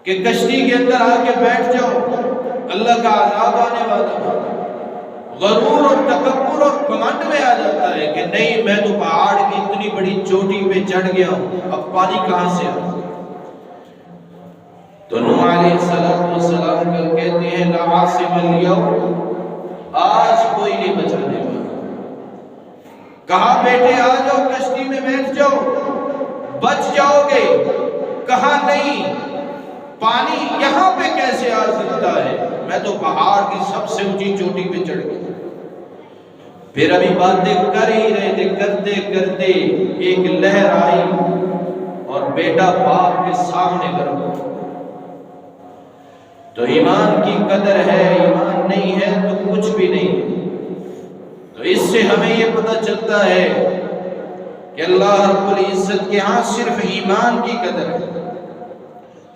کہ کشتی کے اندر آ کے بیٹھ جاؤ، اللہ کا عذاب آنے والا۔ غرور اور تکبر اور گھمنڈ میں آ جاتا ہے کہ نہیں، میں تو پہاڑ کی اتنی بڑی چوٹی پہ چڑھ گیا ہوں، اب پانی کہاں سے آئے؟ تو نوح علیہ السلام کہتے ہیں لا عاصم اليوم، آج کوئی نہیں بچانے والا۔ کہا بیٹے آ جاؤ کشتی میں بیٹھ جاؤ، بچ جاؤ گے۔ کہا نہیں، پانی یہاں پہ کیسے آ سکتا ہے، میں تو پہاڑ کی سب سے اونچی چوٹی پہ چڑھ گیا۔ پھر ابھی باتیں کر ہی رہے تھے، کرتے کرتے ایک لہر آئی اور بیٹا باپ کے سامنے غرق ہو۔ تو ایمان کی قدر ہے، ایمان نہیں ہے تو کچھ بھی نہیں ہے۔ تو اس سے ہمیں یہ پتہ چلتا ہے کہ اللہ رب العزت کے ہاں صرف ایمان کی قدر ہے۔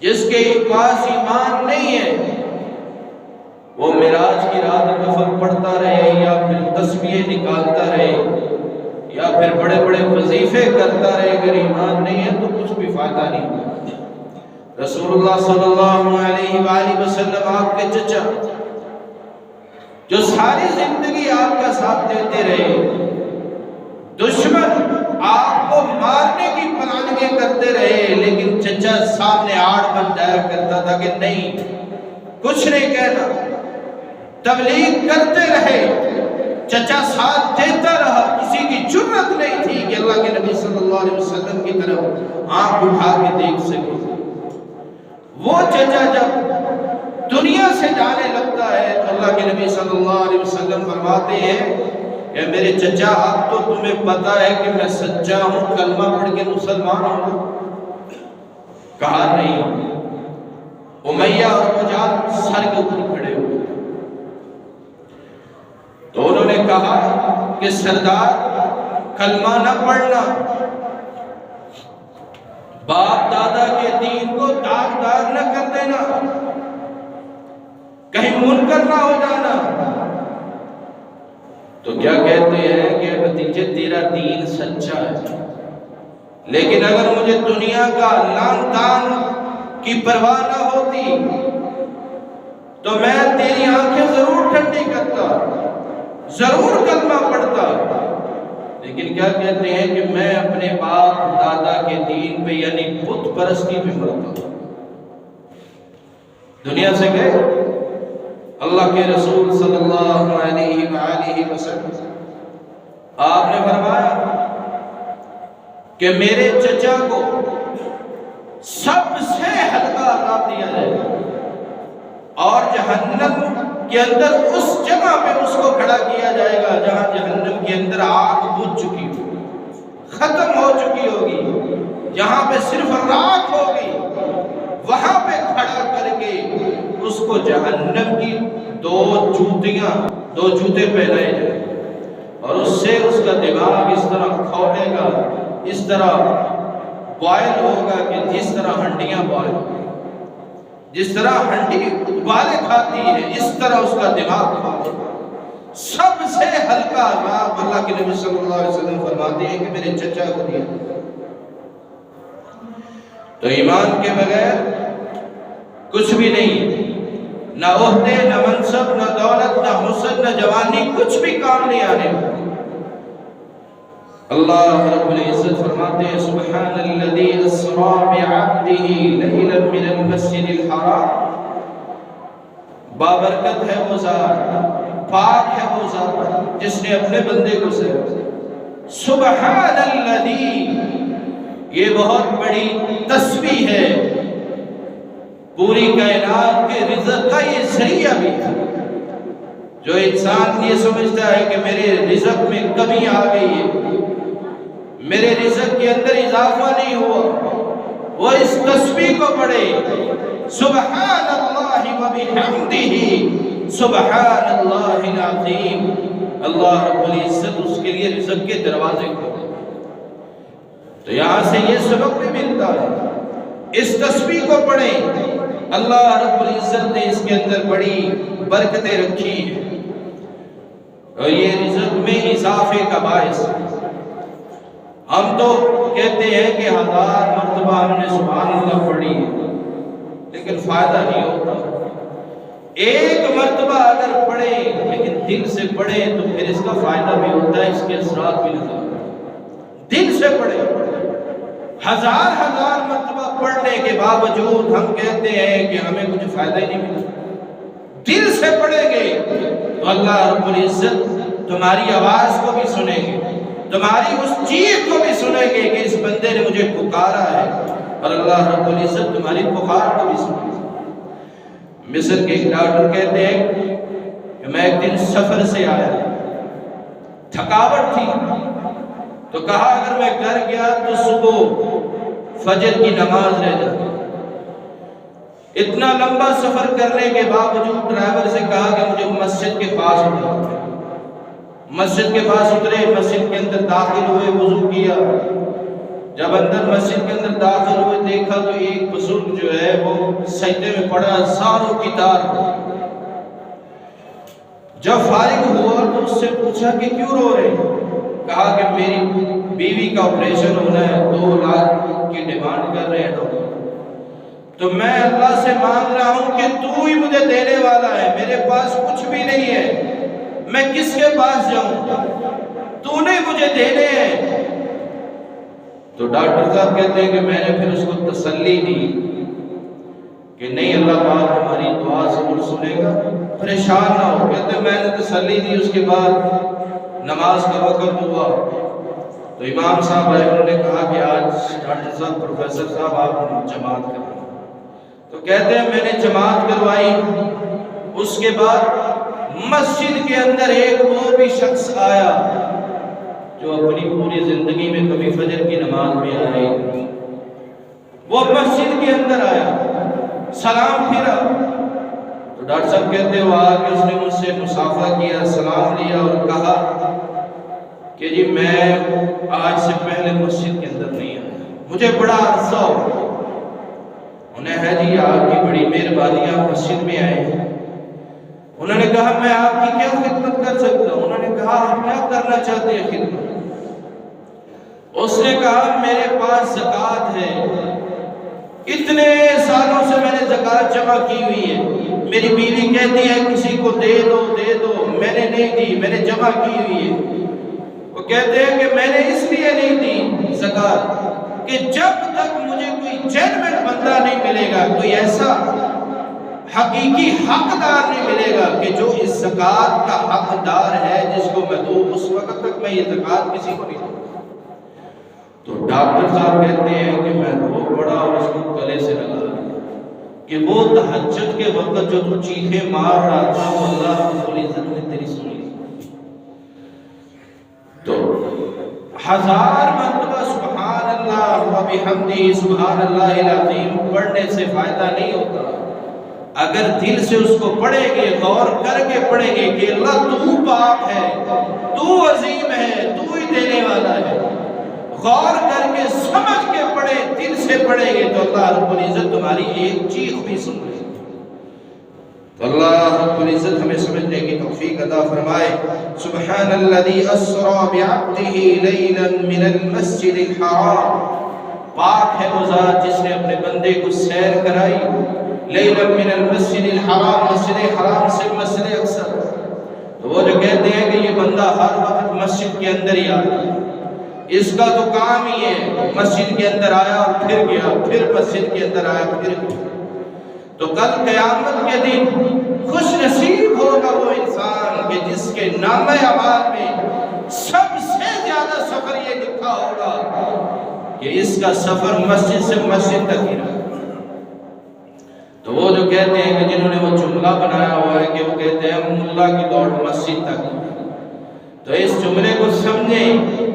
جس کے پاس ایمان نہیں ہے وہ معراج کی رات نفل پڑھتا رہے یا پھر تسبیح نکالتا رہے یا پھر بڑے بڑے وظیفے کرتا رہے، اگر ایمان نہیں ہے تو کچھ بھی فائدہ نہیں۔ رسول اللہ صلی اللہ علیہ وآلہ وسلم آپ کے چچا جو ساری زندگی آپ کا ساتھ دیتے رہے، دشمن آپ کو مارنے کی پلاننگیں کرتے رہے، لیکن چچا سامنے آڑ بن جایا کرتا تھا کہ نہیں کچھ نہیں کہنا، تبلیغ کرتے رہے، چچا ساتھ دیتا رہا۔ کسی کی جرت نہیں تھی کہ اللہ کے نبی صلی اللہ علیہ وسلم کی طرف آنکھ اٹھا کے دیکھ سکے۔ وہ چچا جب دنیا سے جانے لگتا ہے تو اللہ کے نبی صلی اللہ علیہ وسلم فرماتے ہیں کہ میرے چچا اب تو تمہیں پتا ہے کہ میں سچا ہوں، کلمہ پڑھ کے مسلمان ہوں؟ کہا نہیں۔ امیہ اور حجاج سر کے اوپر کھڑے ہوئے تو انہوں نے کہا کہ سردار کلمہ نہ پڑھنا، باپ دادا کے دین کو داغدار نہ کر دینا، کہیں منکر نہ ہو جانا۔ تو کیا کہتے ہیں کہ بھتیجے تیرا دین سچا ہے، لیکن اگر مجھے دنیا کا لان تان کی پرواہ نہ ہوتی تو میں تیری آنکھیں ضرور ٹھنڈی کرتا، ضرور کلمہ پڑھتا، لیکن کیا کہتے ہیں کہ میں اپنے باپ دادا کے دین پہ یعنی بت پرستی پہ مرتا ہوں۔ دنیا سے گئے، اللہ کے رسول صلی اللہ علیہ وآلہ وسلم آپ نے فرمایا کہ میرے چچا کو سب سے ہلکا عذاب دیا جائے اور جہنم کے اندر اس جگہ پہ اس کو کھڑا کیا جائے گا جہاں جہنم کے اندر آگ بجھ چکی ہوگی، ختم ہو چکی ہوگی، جہاں پہ صرف راکھ ہوگی، وہاں پہ کھڑا کر کے اس کو جہنم کی دو جوتے پہنائے جائیں اور اس سے اس کا دماغ اس طرح کھولے گا، اس طرح بوائل ہوگا کہ جس طرح ہنڈیاں بوائل ہوگی، جس طرح ہنڈی ابالے کھاتی ہے اس طرح اس کا دماغ کھولے گا۔ سب سے ہلکا عذاب اللہ کے نبی صلی اللہ علیہ وسلم فرماتے ہیں کہ میرے چچا کو دیا۔ تو ایمان کے بغیر کچھ بھی نہیں، نہ عہدے، نہ منصب، نہ دولت، نہ حسن، نہ جوانی، کچھ بھی کام نہیں آنے والا۔ اللہ رب العزت فرماتے ہیں سبحان الذی اسری بعبدہ لیلا من المسجد الحرام، بابرکت ہے وہ ذات، پاک ہے وہ ذات جس نے اپنے بندے کو سجدہ۔ سبحان الذی، یہ بہت بڑی تسبیح ہے، پوری کائنات کے رزق کا یہ ذریعہ بھی ہے۔ جو انسان یہ سمجھتا ہے کہ میرے رزق میں کمی آ گئی ہے، میرے رزق کے اندر اضافہ نہیں ہوا، وہ اس تسبیح کو پڑھے سبحان اللہ و بحمدہ سبحان اللہ العظیم، اللہ رب العزت اس کے لیے رزق کے دروازے کھولے۔ تو یہاں سے یہ سبق بھی ملتا ہے، اس تسبیح کو پڑھیں، اللہ رب العزت نے اس کے اندر بڑی برکتیں رکھی ہیں اور یہ رزق میں اضافے کا باعث ہے۔ ہم تو کہتے ہیں کہ 1000 مرتبہ ہم نے سبحان اللہ پڑھی ہے، لیکن فائدہ نہیں ہوتا۔ ایک مرتبہ اگر پڑھے لیکن دل سے پڑھے تو پھر اس کا فائدہ بھی ہوتا ہے، اس کے اثرات بھی نظر آتے ہیں۔ دل سے پڑھے، 1000 مرتبہ پڑھنے کے باوجود ہم کہتے ہیں کہ ہمیں کچھ فائدہ ہی نہیں ملا۔ دل سے پڑھیں گے تو اللہ رب العزت تمہاری آواز کو بھی سنیں گے، تمہاری اس چیخ کو بھی سنیں گے کہ اس بندے نے مجھے پکارا ہے، اور اللہ رب العزت تمہاری پکار کو بھی سنیں گے۔ مصر کے ایک ڈاکٹر کہتے ہیں کہ میں ایک دن سفر سے آیا، تھکاوٹ تھی، تو کہا اگر میں گھر گیا تو صبح فجر کی نماز رہ جاتی۔ اتنا لمبا سفر کرنے کے باوجود ڈرائیور سے کہا کہ مجھے مسجد کے پاس اترا۔ مسجد کے پاس اترے، مسجد کے اندر داخل ہوئے، وضو کیا۔ جب اندر مسجد کے اندر داخل ہوئے دیکھا تو ایک بزرگ جو ہے وہ سجدے میں پڑا، ساروں کی تار ہو۔ جب فارغ ہوا تو اس سے پوچھا کہ کیوں رو رہے ہیں؟ کہا کہ میری بیوی کا آپریشن ہونا ہے، 2 لاکھ کی ڈیمانڈ کر رہے ہیں ڈاکٹر، تو میں اللہ سے مانگ رہا ہوں کہ تو ہی مجھے دینے والا ہے، میرے پاس کچھ بھی نہیں ہے، میں کس کے پاس جاؤں؟ تو نے مجھے دینے ہیں۔ تو ڈاکٹر صاحب کہتے ہیں کہ میں نے پھر اس کو تسلی دی کہ نہیں، اللہ پاک تمہاری دعا ضرور سنے گا، پریشان نہ ہو۔ کہتے ہیں میں نے تسلی دی، اس کے بعد نماز کا وقت ہوا تو امام صاحب آئے، انہوں نے کہا کہ آج ڈاکٹر صاحب، پروفیسر صاحب آپ جماعت کریں۔ تو کہتے ہیں میں نے جماعت کروائی، اس کے بعد مسجد کے اندر ایک وہ بھی شخص آیا جو اپنی پوری زندگی میں کبھی فجر کی نماز میں آئے، وہ مسجد کے اندر آیا، سلام پھرا تو ڈاکٹر صاحب کہتے ہیں وہ آگے اس نے مجھ سے مصافحہ کیا، سلام لیا اور کہا کہ جی میں آج سے پہلے مسجد کے اندر نہیں آیا، مجھے بڑا عرصہ ہو گیا۔ انہیں ہے جی آپ کی بڑی مہربانی، آپ مسجد میں آئے ہیں۔ انہوں نے کہا میں آپ کی کیا خدمت کر سکتا ہوں؟ انہوں نے کہا آپ کیا کرنا چاہتے ہیں خدمت؟ اس نے کہا میرے پاس زکوٰۃ ہے، اتنے سالوں سے میں نے زکوٰۃ جمع کی ہوئی ہے، میری بیوی کہتی ہے کسی کو دے دو دے دو، میں نے نہیں دی، میں نے جمع کی ہوئی ہے۔ وہ کہتے ہیں کہ میں نے اس لیے نہیں دی زکوٰۃ کہ جب تک مجھے کوئی جینوین بندہ نہیں ملے گا، کوئی ایسا حقیقی حقدار نہیں ملے گا کہ جو اس زکوٰۃ کا حقدار ہے جس کو میں دوں، اس وقت تک میں یہ زکوٰۃ کسی کو نہیں دوں۔ تو ڈاکٹر صاحب کہتے ہیں کہ میں رو پڑا اور اس کو گلے سے لگا لیا کہ وہ تہجد کے وقت جو تو چیخیں مار رہا تھا وہ اللہ رب العزت نے تیری سنی۔ تو 1000 مرتبہ سبحان اللہ و بحمدہ سبحان اللہ العظیم پڑھنے سے فائدہ نہیں ہوتا، اگر دل سے اس کو پڑھیں گے، غور کر کے پڑھیں گے کہ اللہ تو پاک ہے، تو عظیم ہے، تو ہی دینے والا ہے، غور کر کے سمجھ کے پڑھیں، دل سے پڑھیں گے تو اللہ رب العزت تمہاری ایک چیخ بھی سن لے۔ تو اللہ رب العزت ہمیں سمجھنے کی توفیق عطا فرمائے۔ سبحان الذی اسری بعبدہ لیلا من المسجد الحرام، پاک ہے وہ ذات جس نے اپنے بندے کو سیر کرائی، لیلا من المسجد الحرام، مسجد حرام سے مسجد اقصی۔ تو وہ جو کہتے ہیں کہ یہ بندہ ہر وقت مسجد کے اندر ہی آتا ہے، اس کا تو کام ہی ہے مسجد کے اندر آیا اور پھر گیا، پھر مسجد کے اندر آیا پھر گیا، تو کل قیامت کے دن خوش نصیب ہوگا وہ انسان کہ جس کے نامہ اعمال میں سب سے زیادہ سفر یہ لکھا ہوگا کہ اس کا سفر مسجد سے مسجد تک ہی رہا۔ تو وہ جو کہتے ہیں کہ جنہوں نے وہ جملہ بنایا ہوا ہے کہ وہ کہتے ہیں ملا کی دوڑ مسجد تک، تو اس جملے کو سمجھیں،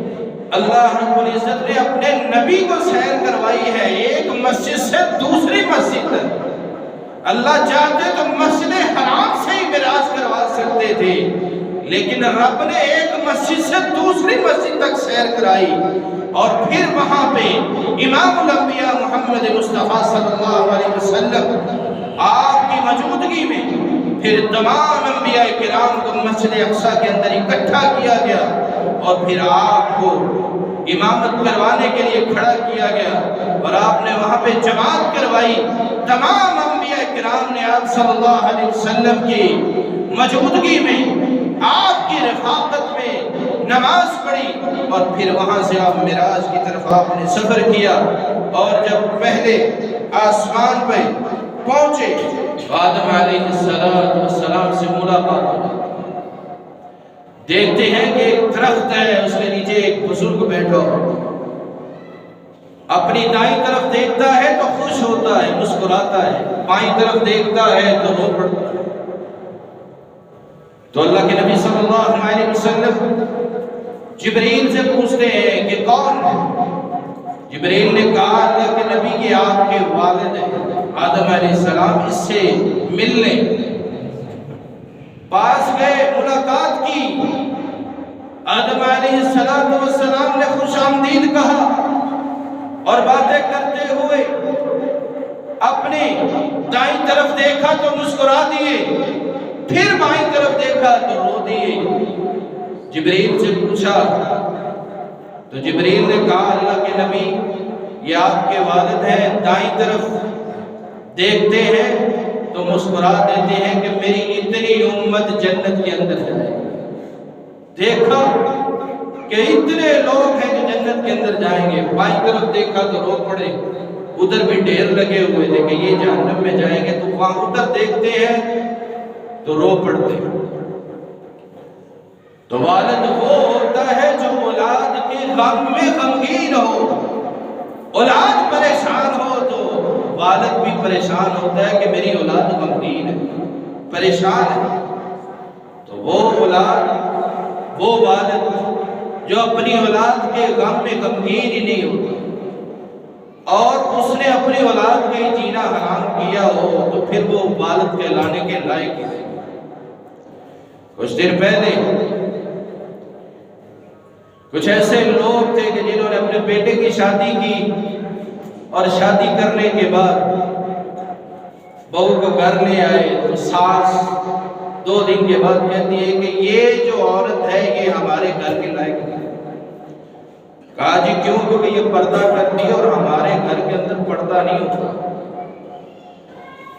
اللہ رب العزت نے اپنے نبی کو سیر کروائی ہے ایک مسجد سے دوسری مسجد تک۔ اللہ چاہتے تو مسجد حرام سے ہی معراج کروا سکتے تھے، لیکن رب نے ایک مسجد سے دوسری مسجد تک سیر کرائی، اور پھر وہاں پہ امام الانبیاء محمد مصطفیٰ صلی اللہ علیہ وسلم آپ کی موجودگی میں پھر تمام انبیاء کرام کو مسجد اقصی کے اندر اکٹھا کیا گیا، اور پھر آپ کو امامت کروانے کے لیے کھڑا کیا گیا، اور آپ نے وہاں پہ جماعت کروائی۔ تمام انبیاء کرام نے آپ صلی اللہ علیہ وسلم کی موجودگی میں، آپ کی رفاقت میں نماز پڑھی، اور پھر وہاں سے آپ معراج کی طرف آپ نے سفر کیا، اور جب پہلے آسمان پہ پہنچے آدم علیہ السلام سے ملاقات ہوئی، دیکھتے ہیں کہ ایک درخت ہے، اس کے نیچے ایک بزرگ بیٹھا ہو، اپنی دائیں طرف دیکھتا ہے تو خوش ہوتا ہے، مسکراتا ہے، بائیں طرف دیکھتا ہے تو رو پڑتا ہے۔ تو اللہ کے نبی صلی اللہ علیہ وسلم جبریل سے پوچھتے ہیں کہ کون ہے؟ جبریل نے کہا اللہ کے نبی یہ آپ کے والد ہیں آدم علیہ السلام، اس سے ملنے پاس گئے، ملاقات کی۔ آدم علیہ السلام نے خوش آمدید کہا، اور باتیں کرتے ہوئے اپنی دائیں طرف دیکھا تو مسکرا دیے، پھر بائیں طرف دیکھا تو رو دیے۔ جبریل سے پوچھا تو جبریل نے کہا اللہ کے نبی یہ آپ کے والد ہیں، دائیں طرف دیکھتے ہیں تو مسکرا دیتے ہیں کہ میری اتنی امت جنت کے اندر جائے۔ دیکھا کہ اتنے لوگ ہیں جو جنت کے اندر جائیں گے، بائیں طرف دیکھا تو رو پڑے، ادھر بھی ڈھیر لگے ہوئے تھے کہ یہ جہنم میں جائیں گے، تو وہاں ادھر دیکھتے ہیں تو رو پڑتے ہیں۔ تو والد وہ ہوتا ہے جو اولاد کے غم میں غمگین ہو، اولاد پریشان ہو تو والد بھی پریشان ہوتا ہے کہ میری اولاد غمگین ہے، پریشان ہے۔ تو وہ اولاد، وہ والد جو اپنی اولاد کے غم میں غمگین ہی نہیں ہوتا، اور اس نے اپنی اولاد کے جینا حرام کیا ہو تو پھر وہ والد کہلانے کے لائق ہے۔ کچھ دن پہلے کچھ ایسے لوگ تھے کہ جنہوں نے اپنے بیٹے کی شادی کی، اور شادی کرنے کے بعد بہو کو گھر لے آئے تو ساس 2 دن کے بعد کہتی ہے کہ یہ جو عورت ہے یہ ہمارے گھر کے لائق نہیں۔ کہا جی کیوں؟ کیونکہ یہ پردہ کرتی ہے اور ہمارے گھر کے اندر پردہ نہیں ہوتا،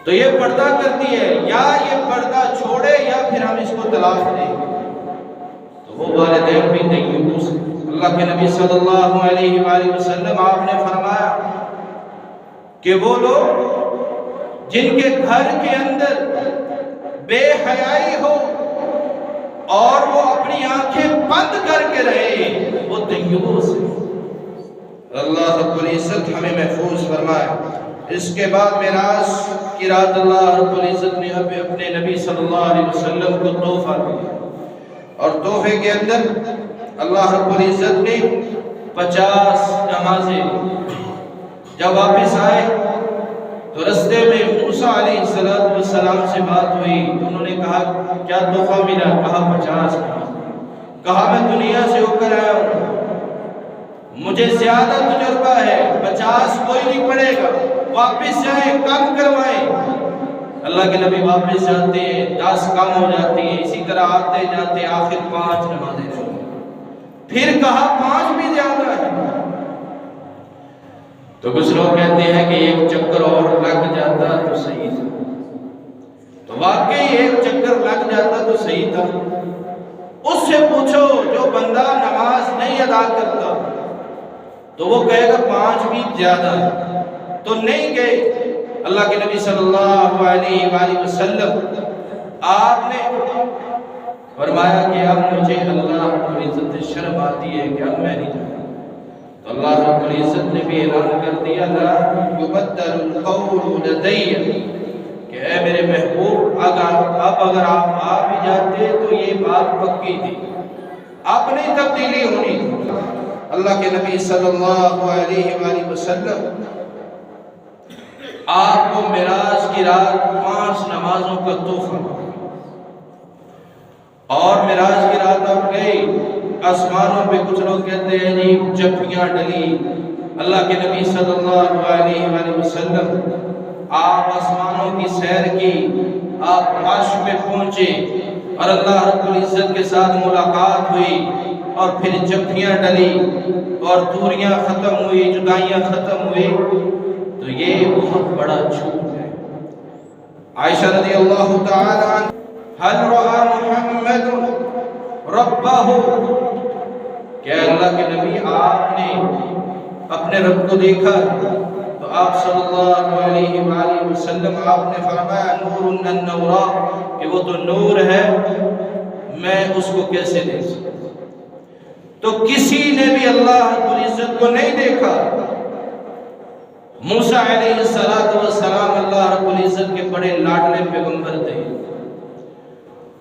تو یہ پردہ کرتی ہے، یا یہ پردہ چھوڑے یا پھر ہم اس کو طلاق دیں گے۔ تو وہ والدین بھی دیوس۔ اللہ کے نبی صلی اللہ علیہ وآلہ وسلم آپ نے فرمایا کہ وہ لوگ جن کے گھر کے اندر بے حیائی ہو اور وہ اپنی آنکھیں بند کر کے رہے، وہ دیوس ہے۔ اللہ رب العزت ہمیں محفوظ فرمائے۔ اس کے بعد معراج کی رات اللہ رب العزت نے اپنے نبی صلی اللہ علیہ وسلم کو تحفہ دیا، اور تحفے کے اندر اللہ رب العزت نے 50 نمازیں۔ جب واپس آئے تو رستے میں موسیٰ علیہ السلام سے بات ہوئی، تو انہوں نے کہا کیا تحفہ ملا؟ کہا 50 نمازیں۔ کہا میں دنیا سے ہو کر آیا ہوں، مجھے زیادہ تجربہ ہے، 50 کوئی نہیں پڑے گا، واپس جائیں کم کروائیں۔ اللہ کے نبی واپس جاتے ہیں، 10 کم ہو جاتی ہیں، اسی طرح آتے جاتے آخر 5 نمازیں چھوڑ۔ پھر کہا 5 بھی زیادہ ہے، تو کچھ لوگ کہتے ہیں کہ ایک چکر اور لگ جاتا تو صحیح تھا۔ تو واقعی ایک چکر لگ جاتا تو صحیح تھا۔ اس سے پوچھو جو بندہ نماز نہیں ادا کرتا تو وہ کہے گا 5 بھی زیادہ ہے، تو نہیں گئے۔ اللہ کے نبی صلی اللہ علیہ وآلہ وسلم آپ نے فرمایا کہ اب مجھے اللہ رب العزت شرم آتی ہے کہ اب میں نہیں جاتا۔ تو اللہ رب العزت نے بھی اعلان کر دیا لا یبدل القول لدی، کہ اے میرے محبوب اب اگر آپ آ بھی جاتے تو یہ بات پکی تھی، اب نہیں تبدیلی ہونی تھی۔ اللہ کے نبی صلی اللہ علیہ وآلہ وسلم آپ کو معراج کی رات 5 نمازوں کا تحفہ، اور معراج کی رات آپ گئے آسمانوں پہ، کچھ لوگ کہتے ہیں جی جھپیاں ڈلی، اللہ کے نبی صلی اللہ علیہ وآلہ وسلم آپ آسمانوں کی سیر کی، آپ عرش پہ پہنچے اور اللہ رب العزت کے ساتھ ملاقات ہوئی، اور پھر جھپیاں ڈلی اور دوریاں ختم ہوئی، جدائیاں ختم ہوئی، تو یہ بہت بڑا جھوٹ ہے۔ عائشہ رضی اللہ تعالی عنہ، حل رأى محمد ربہ، کہ اللہ کے نبی آپ نے اپنے رب کو دیکھا؟ تو آپ صلی اللہ علیہ وآلہ وسلم آپ نے فرمایا نور من نورا، کہ وہ تو نور ہے، میں اس کو کیسے دیکھ سکتا؟ تو کسی نے بھی اللہ رب العزت کو نہیں دیکھا۔ موسیٰ علیہ السلام اللہ رب العزت کے بڑے لاڈلے پیغمبر تھے،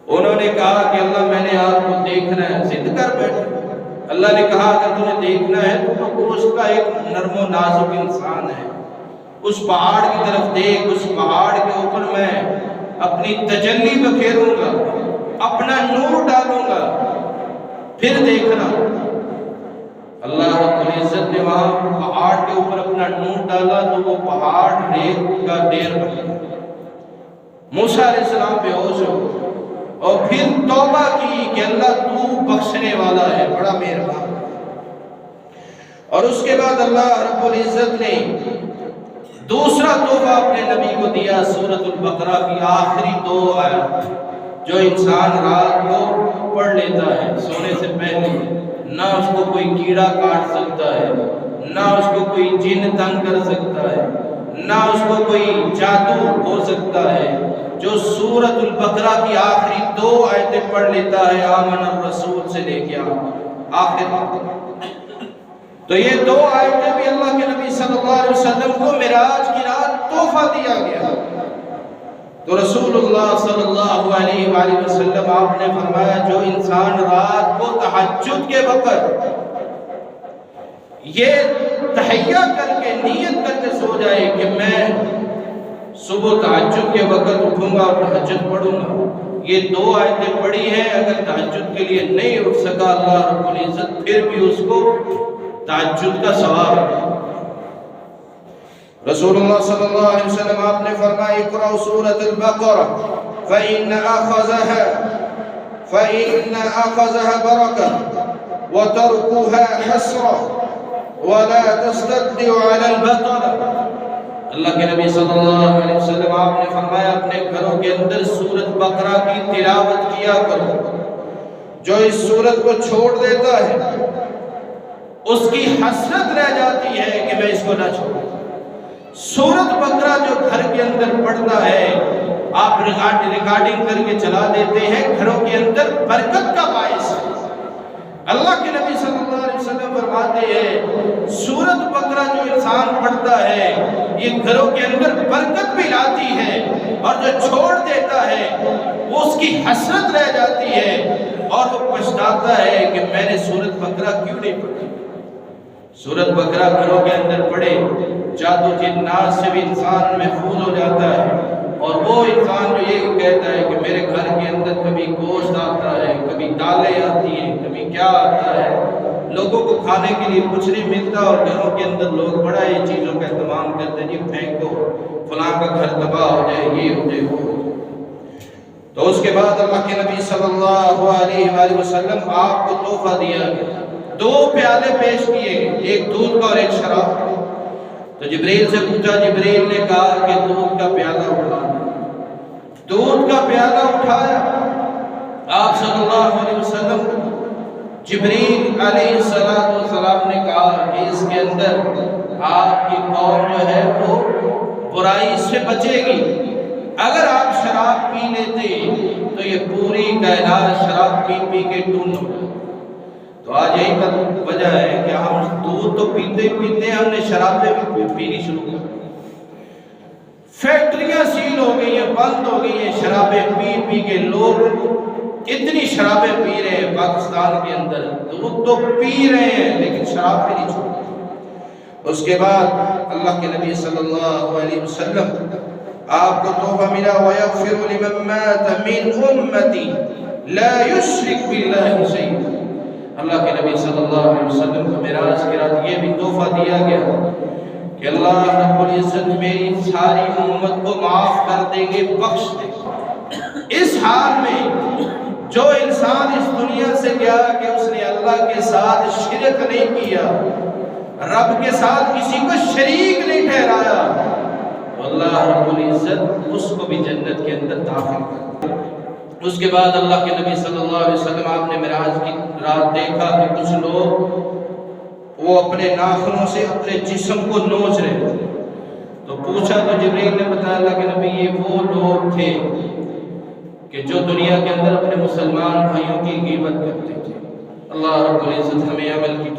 انہوں نے کہا کہ اللہ میں نے آپ کو دیکھنا ہے، ضد کر بیٹھے۔ اللہ نے کہا اگر تمہیں دیکھنا ہے تو گوشت کا ایک نرم و نازک انسان ہے، اس پہاڑ کی طرف دیکھ، اس پہاڑ کے اوپر میں اپنی تجلی بکھیروں گا، اپنا نور ڈالوں گا، پھر دیکھنا۔ اللہ رب العزت نے وہاں پہاڑ کے اوپر اپنا نور ڈالا تو وہ پہاڑ ریت کا ڈھیر بن گیا۔ موسیٰ علیہ السلام بے ہوش ہو گئے اور پھر توبہ کی کہ اللہ تو بخشنے والا ہے، بڑا مہربان۔ اور اس کے بعد اللہ رب العزت نے دوسرا تحفہ اپنے نبی کو دیا، سورۃ البقرہ کی آخری 2 آیات، جو انسان رات کو پڑھ لیتا ہے سونے سے پہلے، نہ اس کو کوئی کیڑا کاٹ سکتا ہے، نہ اس کو کوئی جن تنگ کر سکتا ہے، نہ اس کو کوئی جادو ہو سکتا ہے۔ جو سورۃ البقرہ کی آخری 2 آیتیں پڑھ لیتا ہے، آمن الرسول سے لے کے آخر تک، تو یہ 2 آیتیں بھی اللہ کے نبی صلی اللہ علیہ وسلم کو معراج کی رات تحفہ دیا گیا۔ تو رسول اللہ صلی اللہ علیہ وآلہ وسلم آپ نے فرمایا جو انسان رات کو تہجد کے وقت یہ تحیہ کر کے نیت کر کے سو جائے کہ میں صبح تہجد کے وقت اٹھوں گا اور تہجد پڑھوں گا، یہ 2 آیتیں پڑھی ہیں، اگر تہجد کے لیے نہیں اٹھ سکا اللہ رب العزت پھر بھی اس کو تہجد کا ثواب ہے۔ رسول اللہ صلی اللہ علیہ وسلم آپ نے فرمایا اقرأ سورۃ البقرہ فإن أخذها برکہ وترکها حسرہ ولا تستدع علی البطلہ۔ اللہ کے نبی صلی اللہ علیہ وسلم آپ نے فرمایا اپنے گھروں کے اندر سورۃ بقرہ کی تلاوت کیا کرو، جو اس سورت کو چھوڑ دیتا ہے اس کی حسرت رہ جاتی ہے کہ میں اس کو نہ چھوڑوں۔ سورۃ بقرہ جو گھر کے اندر پڑھتا ہے، آپ ریکارڈنگ کر کے چلا دیتے ہیں، گھروں کے اندر برکت کا باعث ہے۔ اللہ کے نبی صلی اللہ علیہ وسلم فرماتے ہیں سورۃ بقرہ جو انسان پڑھتا ہے یہ گھروں کے اندر برکت بھی لاتی ہے، اور جو چھوڑ دیتا ہے وہ اس کی حسرت رہ جاتی ہے اور وہ پچھتاتا ہے کہ میں نے سورۃ بقرہ کیوں نہیں پڑھی۔ سورۃ بقرہ گھروں کے اندر پڑھے، جادو جنات سے بھی انسان محفوظ ہو جاتا ہے، اور وہ انسان جو یہ کہتا ہے کہ میرے گھر کے اندر کبھی گوشت آتا ہے، کبھی دالیں آتی ہیں، کبھی کیا آتا ہے، لوگوں کو کھانے کے لیے کچھ نہیں ملتا، اور گھروں کے اندر لوگ بڑا یہ چیزوں کا اہتمام کرتے ہیں، جی پھینکو، فلاں کا گھر تباہ ہو جائے، یہ ہو جائے، وہ ہو جائے۔ تو اس کے بعد اللہ کے نبی صلی اللہ علیہ وآلہ وسلم آپ کو تحفہ دیا گیا، 2 پیالے پیش کیے گئے، ایک دودھ کا اور ایک شراب کا۔ تو جبریل سے پوچھا، جبریل نے کہا کہ دودھ کا پیالہ اٹھا۔ دودھ کا پیالہ اٹھایا، آپ صلی اللہ علیہ وسلم جبریل علیہ السلام نے کہا کہ اس کے اندر آپ کی قوم جو ہے وہ برائی سے بچے گی، اگر آپ شراب پی لیتے تو یہ پوری کائنات شراب پی پی کے ٹون ہو جاتی۔ تو آج یہی وجہ ہے کہ ہم دودھ تو پیتے ہی پیتے ہیں، ہم نے شرابیں بھی پینی شروع کر دی، فیکٹریاں سیل ہو گئی ہیں، بند ہو گئی ہیں، شرابیں پی پی کے لوگ اتنی شرابیں پی رہے ہیں پاکستان کے اندر، دودھ تو پی رہے ہیں لیکن شراب پہ نہیں چھوڑ۔ اس کے بعد اللہ کے نبی صلی اللہ علیہ وسلم آپ کو تحفہ ملا وَيَغْفِرُ لِمَن مَّاتَ مِنْ أُمَّتِي لَا يُشْرِكْ بِاللَّهِ شَيْئًا۔ اللہ کے نبی صلی اللہ علیہ وسلم کو معراج کی رات یہ بھی تحفہ دیا گیا کہ اللہ رب العزت میری ساری امت کو معاف کر دیں گے، بخش دیں گے۔ اس حال میں جو انسان اس دنیا سے گیا کہ اس نے اللہ کے ساتھ شرک نہیں کیا، رب کے ساتھ کسی کو شریک نہیں ٹھہرایا، اللہ رب العزت اس کو بھی جنت کے اندر داخل کر۔ اس کے بعد اللہ کے نبی صلی اللہ علیہ وسلم آپ نے معراج کی رات دیکھا کہ کچھ لوگ وہ اپنے ناخنوں سے اپنے جسم کو نوچ رہے تھے، تو پوچھا تو جبریل نے بتایا اللہ کے نبی یہ وہ لوگ تھے کہ جو دنیا کے اندر اپنے مسلمان بھائیوں کی غیبت کرتے تھے۔ اللہ رب العزت ہمیں عمل کی